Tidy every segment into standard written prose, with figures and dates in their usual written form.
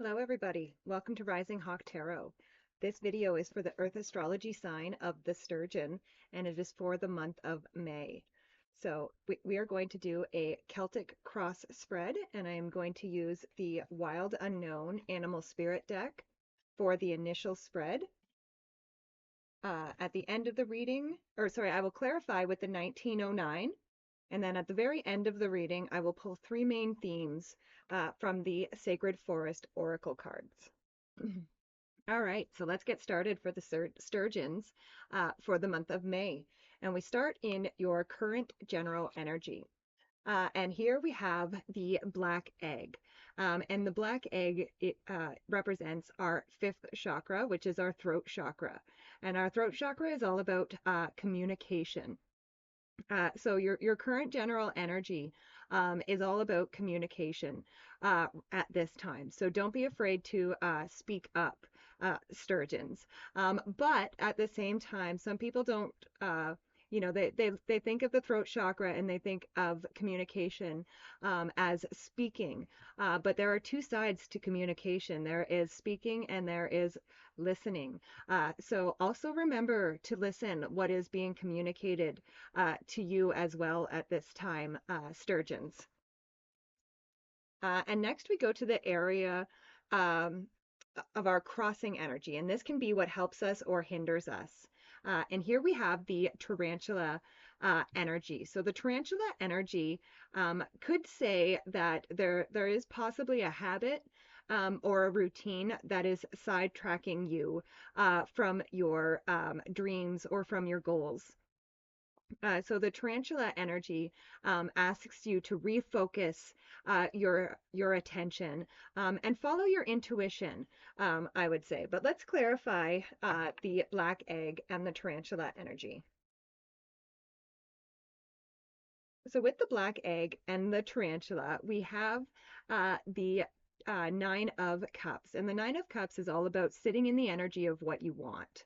Hello everybody, welcome to Rising Hawk Tarot. This video is for the Earth astrology sign of the Sturgeon, and it is for the month of May. So we are going to do a Celtic cross spread, and I am going to use the Wild Unknown Animal Spirit deck for the initial spread. At the end of the reading, I will clarify with the 1909. And then at the very end of the reading, I will pull three main themes from the Sacred Forest Oracle cards. All right, so let's get started for the Sturgeons for the month of May. And we start in your current general energy. And here we have the black egg. And the black egg represents our fifth chakra, which is our throat chakra. And our throat chakra is all about communication. So your current general energy is all about communication at this time. So don't be afraid to speak up, Sturgeons. But at the same time, some people don't, they think of the throat chakra and they think of communication as speaking. But there are two sides to communication. There is speaking and there is listening. So also remember to listen what is being communicated to you as well at this time, Sturgeons. And next we go to the area um, of our crossing energy, and this can be what helps us or hinders us. And here we have the tarantula energy. So the tarantula energy could say that there is possibly a habit or a routine that is sidetracking you from your dreams or from your goals. So the tarantula energy asks you to refocus your attention and follow your intuition, I would say. But let's clarify the black egg and the tarantula energy. So with the black egg and the tarantula, we have the Nine of Cups. And the Nine of Cups is all about sitting in the energy of what you want.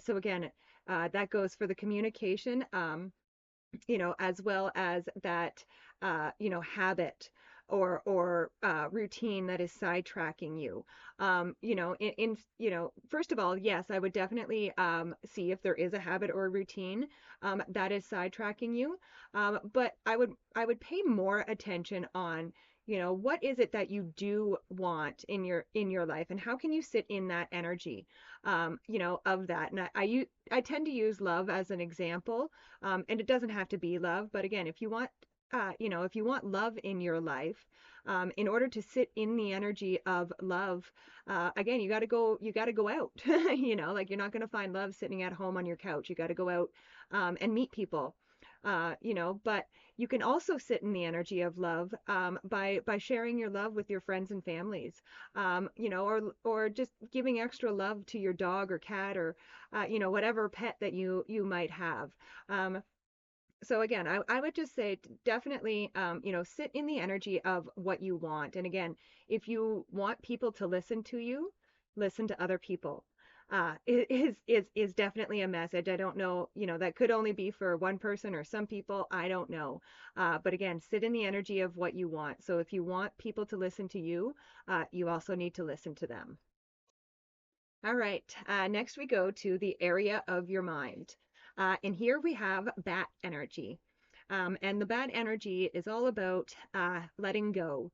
So again, that goes for the communication, as well as that, habit or routine that is sidetracking you. First of all, yes, I would definitely see if there is a habit or a routine that is sidetracking you. But I would pay more attention on, what is it that you do want in your life, and how can you sit in that energy, of that. And I tend to use love as an example, and it doesn't have to be love, but again, if you want love in your life, in order to sit in the energy of love, again, you got to go out. Like you're not going to find love sitting at home on your couch. You got to go out and meet people. But you can also sit in the energy of love by sharing your love with your friends and families, or just giving extra love to your dog or cat or whatever pet that you might have. So again, I would just say definitely, sit in the energy of what you want. And again, if you want people to listen to you, listen to other people. Is definitely a message. I don't know, that could only be for one person or some people. I don't know. But again, sit in the energy of what you want. So if you want people to listen to you, you also need to listen to them. All right, next we go to the area of your mind. And here we have bat energy. And the bat energy is all about letting go.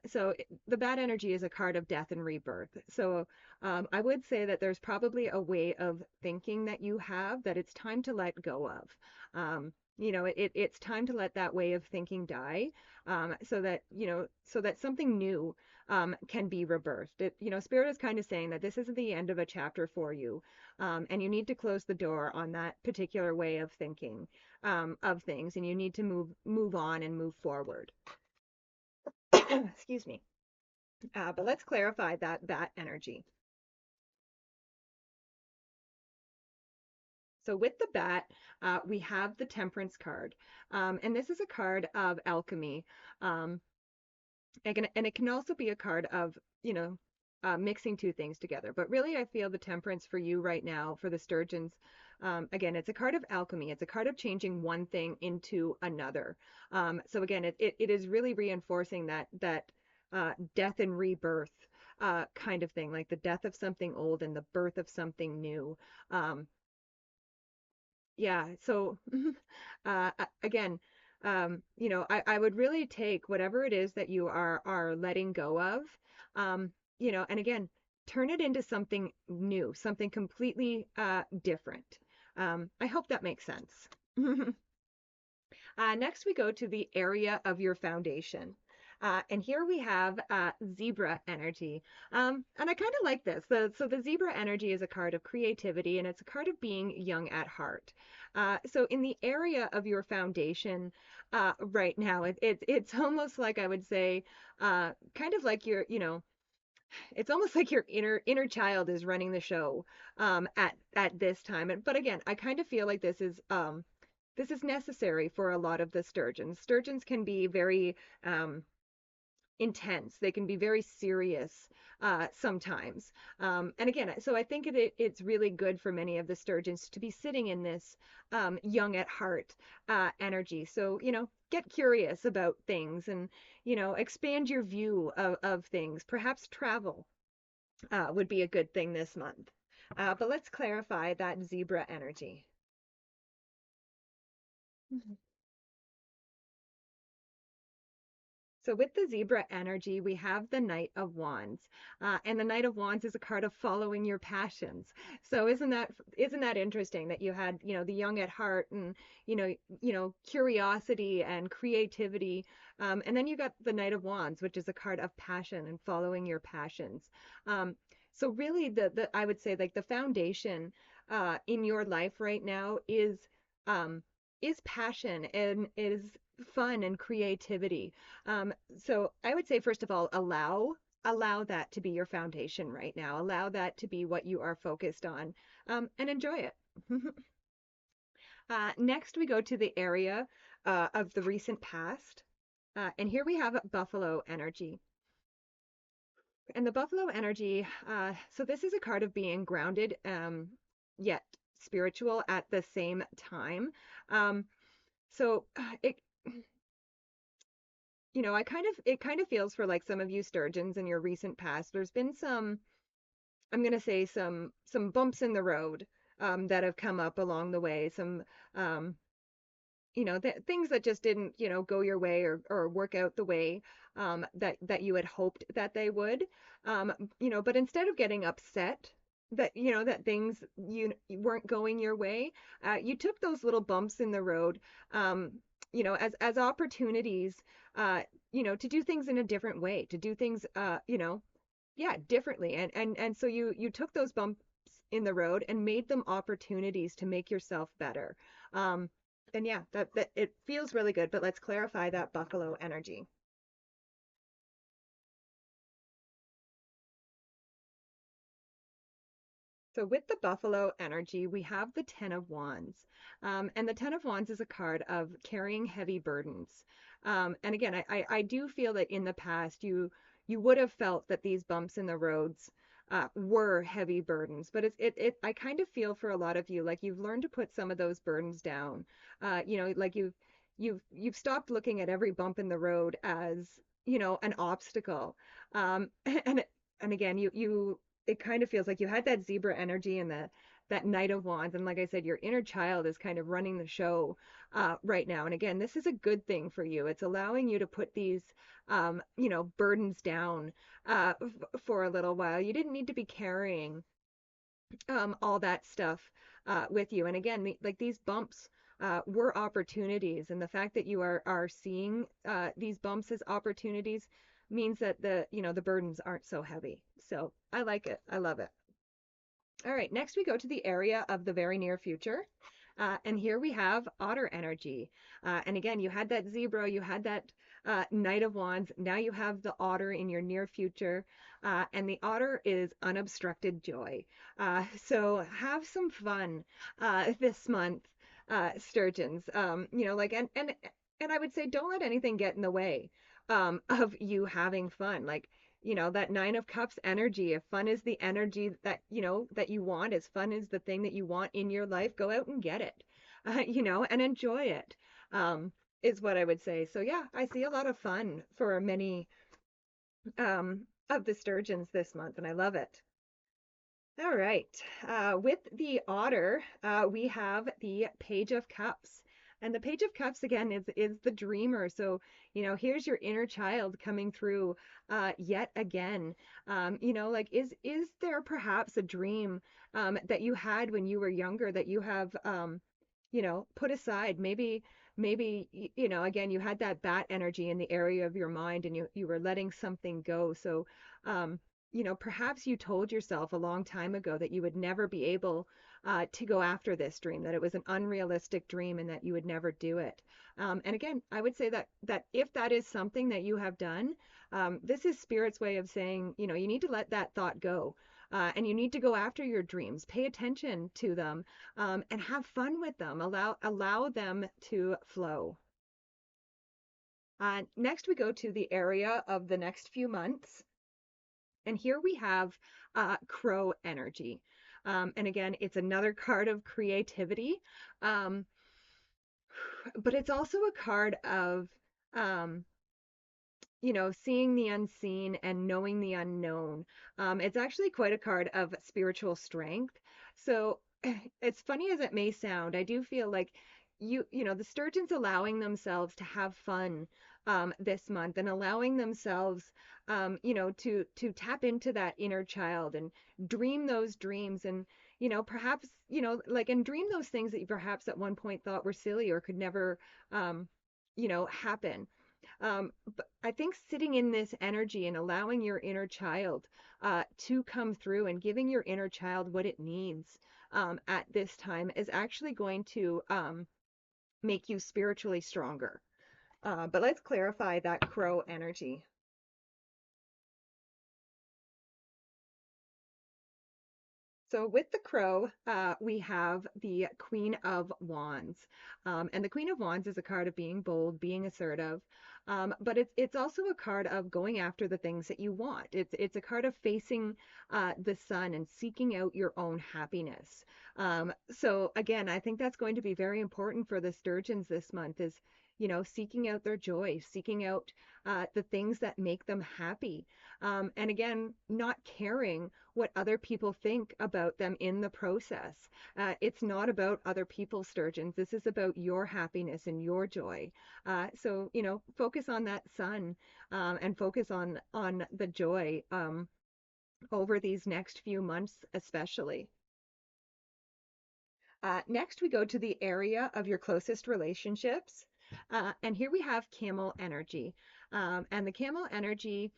So the bat energy is a card of death and rebirth. So I would say that there's probably a way of thinking that you have that it's time to let go of. It's time to let that way of thinking die, so that something new can be rebirthed. Spirit is kind of saying that this isn't the end of a chapter for you, and you need to close the door on that particular way of thinking of things, and you need to move on and move forward. Excuse me. But let's clarify that energy. So with the bat, we have the Temperance card, and this is a card of alchemy. And it can also be a card of, mixing two things together. But really, I feel the Temperance for you right now, for the Sturgeons, again, it's a card of alchemy. It's a card of changing one thing into another. So again, it is really reinforcing that death and rebirth kind of thing, like the death of something old and the birth of something new. Um, yeah, so again, I would really take whatever it is that you are letting go of, and again, turn it into something new, something completely different. I hope that makes sense. Next, we go to the area of your foundation. And here we have zebra energy. And I kind of like this. So the zebra energy is a card of creativity and it's a card of being young at heart. So in the area of your foundation right now, it's almost like I would say, kind of like it's almost like your inner child is running the show at this time. But again, I kind of feel like this is necessary for a lot of the sturgeons. Sturgeons can be very intense. They can be very serious sometimes. And again, so I think it's really good for many of the sturgeons to be sitting in this young at heart energy. So, get curious about things and, expand your view of things. Perhaps travel would be a good thing this month. But let's clarify that zebra energy. So with the zebra energy, we have the Knight of Wands, and the Knight of Wands is a card of following your passions. So isn't that interesting that you had the young at heart and curiosity and creativity, and then you got the Knight of Wands, which is a card of passion and following your passions. So really, the I would say like the foundation in your life right now is passion and is fun and creativity. So I would say, first of all, allow that to be your foundation right now. Allow that to be what you are focused on, and enjoy it. Next, we go to the area of the recent past. And here we have buffalo energy. And the buffalo energy, so this is a card of being grounded, yet spiritual at the same time. Um, so it it kind of feels for like some of you sturgeons in your recent past. There's been I'm gonna say some bumps in the road that have come up along the way. Some um, things that just didn't go your way or work out the way that you had hoped that they would. But instead of getting upset that things you weren't going your way, you took those little bumps in the road, um, as opportunities, to do things in a different way, to do things, yeah, differently. And so you took those bumps in the road and made them opportunities to make yourself better. Um, and yeah, that it feels really good, but let's clarify that buffalo energy. So with the buffalo energy, we have the Ten of Wands. And the Ten of Wands is a card of carrying heavy burdens. And again, I do feel that in the past you would have felt that these bumps in the roads were heavy burdens, but I kind of feel for a lot of you like you've learned to put some of those burdens down. Like you've stopped looking at every bump in the road as an obstacle. And again, you it kind of feels like you had that zebra energy and that Knight of Wands, and like I said, your inner child is kind of running the show right now. And again, this is a good thing for you. It's allowing you to put these burdens down for a little while. You didn't need to be carrying all that stuff with you. And again, like these bumps were opportunities, and the fact that you are seeing these bumps as opportunities means that the burdens aren't so heavy. So I like it. I love it. All right, next we go to the area of the very near future. And here we have otter energy. And again, you had that zebra, you had that Knight of Wands. Now you have the otter in your near future. And the otter is unobstructed joy. So have some fun this month, sturgeons. And I would say don't let anything get in the way of you having fun. Like, that Nine of Cups energy. If fun is the energy that you want, as fun is the thing that you want in your life, go out and get it, and enjoy it, is what I would say. So yeah, I see a lot of fun for many of the sturgeons this month, and I love it. All right. With the otter, we have the Page of Cups. And the Page of Cups again is the dreamer. So, here's your inner child coming through yet again. Like is there perhaps a dream that you had when you were younger that you have put aside? Maybe again, you had that bat energy in the area of your mind and you were letting something go. So, perhaps you told yourself a long time ago that you would never be able to go after this dream, that it was an unrealistic dream and that you would never do it. And again, I would say that if that is something that you have done, this is Spirit's way of saying, you need to let that thought go. And you need to go after your dreams, pay attention to them, and have fun with them. Allow them to flow. Next, we go to the area of the next few months. And here we have crow energy. And again, it's another card of creativity, um, but it's also a card of um, seeing the unseen and knowing the unknown. It's actually quite a card of spiritual strength. So, as funny as it may sound, I do feel like the sturgeons allowing themselves to have fun this month and allowing themselves, to tap into that inner child and dream those dreams and, perhaps, like, and dream those things that you perhaps at one point thought were silly or could never, happen. But I think sitting in this energy and allowing your inner child to come through and giving your inner child what it needs at this time is actually going to make you spiritually stronger. But let's clarify that crow energy. So with the crow, we have the Queen of Wands, and the Queen of Wands is a card of being bold, being assertive, but it's also a card of going after the things that you want. It's a card of facing the sun and seeking out your own happiness. So again, I think that's going to be very important for the Sturgeons this month. Is seeking out their joy, seeking out the things that make them happy, and again, not caring what other people think about them in the process. It's not about other people's sturgeons. This is about your happiness and your joy. So, focus on that sun and focus on the joy over these next few months, especially. Next, we go to the area of your closest relationships. And here we have camel energy. And the camel energy,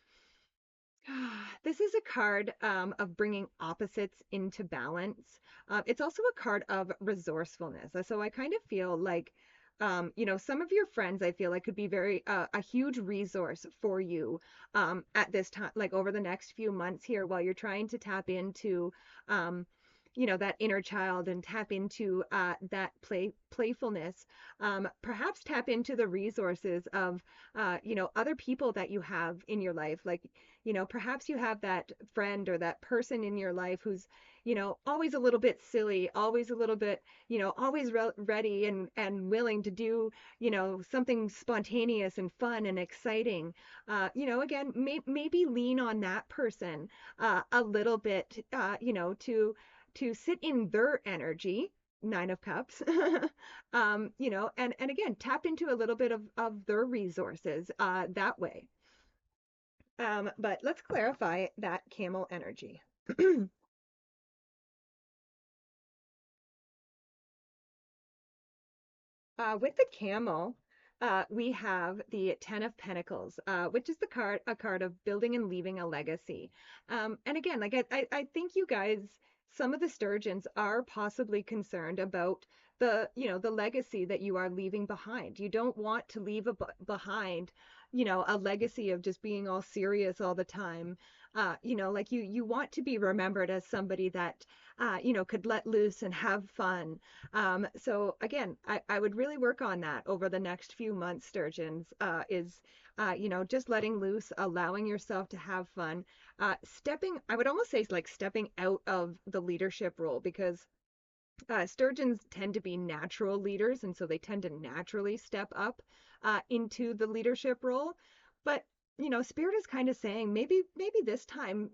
this is a card of bringing opposites into balance. It's also a card of resourcefulness. So I kind of feel like, some of your friends I feel like could be very a huge resource for you at this time, like over the next few months here, while you're trying to tap into, that inner child and tap into that playfulness. Perhaps tap into the resources of, other people that you have in your life, like perhaps you have that friend or that person in your life who's, always a little bit silly, always a little bit, always ready and willing to do, something spontaneous and fun and exciting. Again, maybe lean on that person a little bit, to sit in their energy. Nine of Cups, and again, tap into a little bit of their resources that way. But let's clarify that camel energy. With the camel, we have the Ten of Pentacles, which is a card of building and leaving a legacy. And again, like I think you guys, some of the sturgeons are possibly concerned about the legacy that you are leaving behind. You don't want to leave behind, a legacy of just being all serious all the time. Like you want to be remembered as somebody that, could let loose and have fun. So again, I would really work on that over the next few months, Sturgeons, is, just letting loose, allowing yourself to have fun, I would almost say like stepping out of the leadership role because sturgeons tend to be natural leaders, and so they tend to naturally step up into the leadership role. But Spirit is kind of saying maybe this time,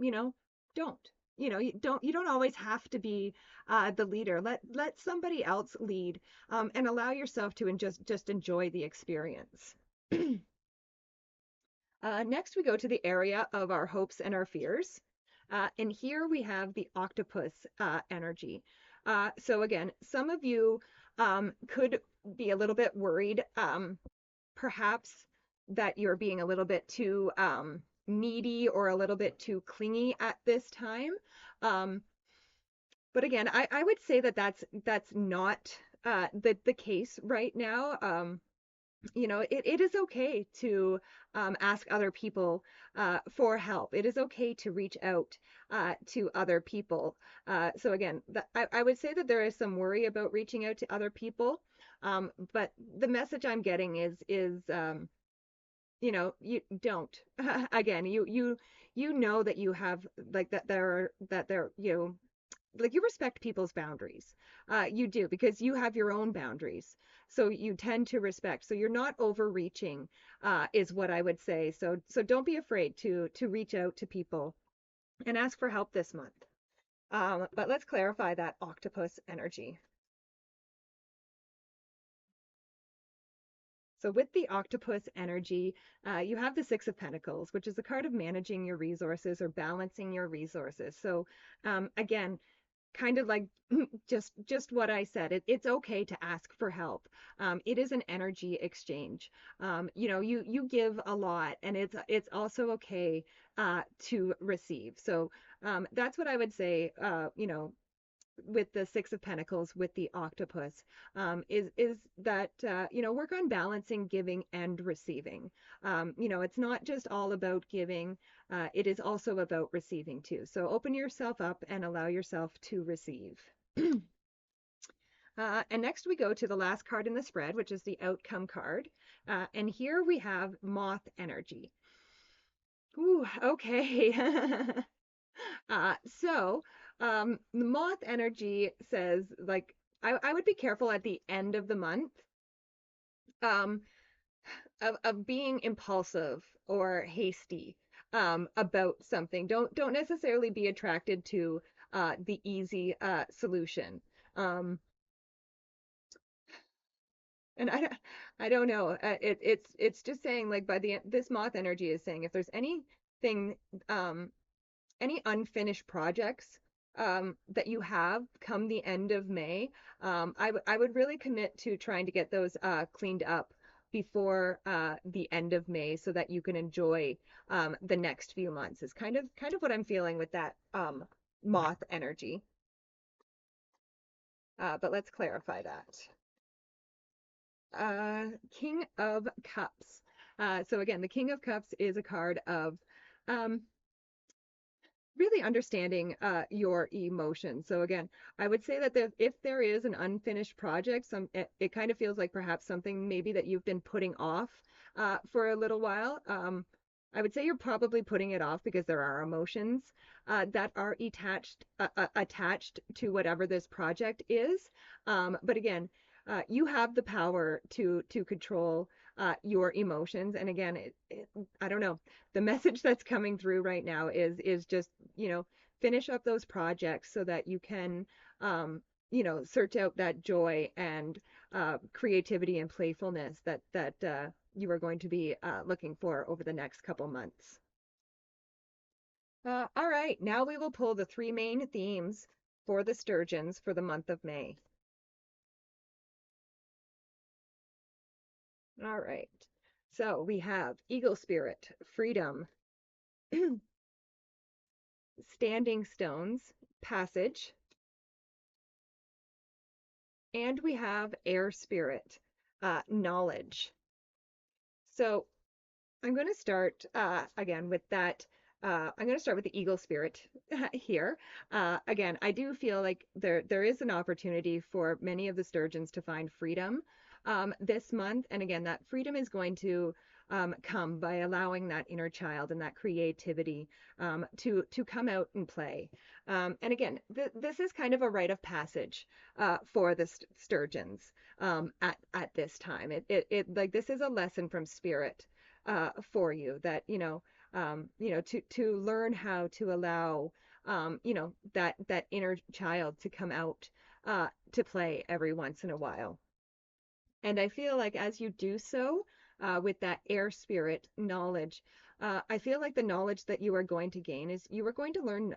don't. You don't always have to be the leader. Let somebody else lead, and allow yourself to just enjoy the experience. Next, we go to the area of our hopes and our fears. And here we have the octopus energy. So again, some of you could be a little bit worried, perhaps that you're being a little bit too needy or a little bit too clingy at this time. Um, but again, I would say that that's not the case right now. It is okay to ask other people for help. It is okay to reach out to other people. So again, I would say that there is some worry about reaching out to other people, but the message I'm getting you don't. Again, you know that you have like that there like you respect people's boundaries. You do because you have your own boundaries. So you tend to respect. So you're not overreaching, is what I would say. So don't be afraid to reach out to people and ask for help this month. But let's clarify that octopus energy. So with the octopus energy, you have the Six of Pentacles, which is the card of managing your resources or balancing your resources. So again, kind of like just what I said. It's okay to ask for help. It is an energy exchange. You give a lot, and it's also okay to receive. So that's what I would say. With the Six of Pentacles, with the octopus, is that work on balancing giving and receiving. It's not just all about giving; it is also about receiving too. So open yourself up and allow yourself to receive. And next we go to the last card in the spread, which is the outcome card. And here we have moth energy. Ooh, okay. So the moth energy says, like, I would be careful at the end of the month um, of being impulsive or hasty about something. Don't necessarily be attracted to the easy solution. Um, and I don't know. It's just saying, like, by the end, this moth energy is saying if there's anything any unfinished projects that you have come the end of May, I would really commit to trying to get those cleaned up before the end of May so that you can enjoy the next few months is kind of what I'm feeling with that moth energy. But let's clarify that. King of Cups. So again, the King of Cups is a card of um, really understanding your emotions. So again, I would say that if there is an unfinished project, it kind of feels like perhaps something maybe that you've been putting off for a little while. I would say you're probably putting it off because there are emotions that are attached to whatever this project is. But again, you have the power to control your emotions. And again, I don't know, the message that's coming through right now is just, finish up those projects so that you can, search out that joy and creativity and playfulness that you are going to be looking for over the next couple months. All right, now we will pull the three main themes for the Sturgeons for the month of May. All right. So we have Eagle Spirit, Freedom, Standing Stones, Passage, and we have Air Spirit, Knowledge. So I'm going to start again with that. I'm going to start with the Eagle Spirit here. Again, I do feel like there is an opportunity for many of the Sturgeons to find freedom this month. And again, that freedom is going to come by allowing that inner child and that creativity to come out and play. And again, this is kind of a rite of passage for the Sturgeons at this time. It like this is a lesson from Spirit for you, that, to learn how to allow, that inner child to come out, to play every once in a while. And I feel like as you do so, with that air spirit knowledge, I feel like the knowledge that you are going to gain is you are going to learn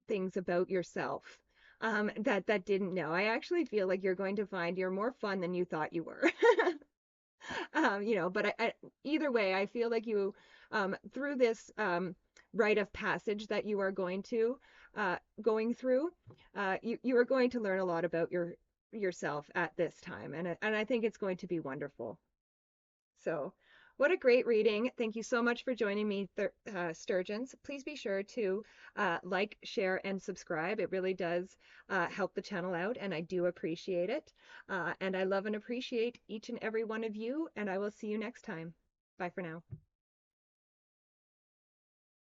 things about yourself, that didn't know. I actually feel like you're going to find you're more fun than you thought you were. But either way, I feel like you, through this, rite of passage that you are going through, you are going to learn a lot about yourself at this time, and I think it's going to be wonderful. So, what a great reading. Thank you so much for joining me, Sturgeons. Please be sure to like, share, and subscribe. It really does help the channel out, and I do appreciate it. And I love and appreciate each and every one of you, and I will see you next time. Bye for now.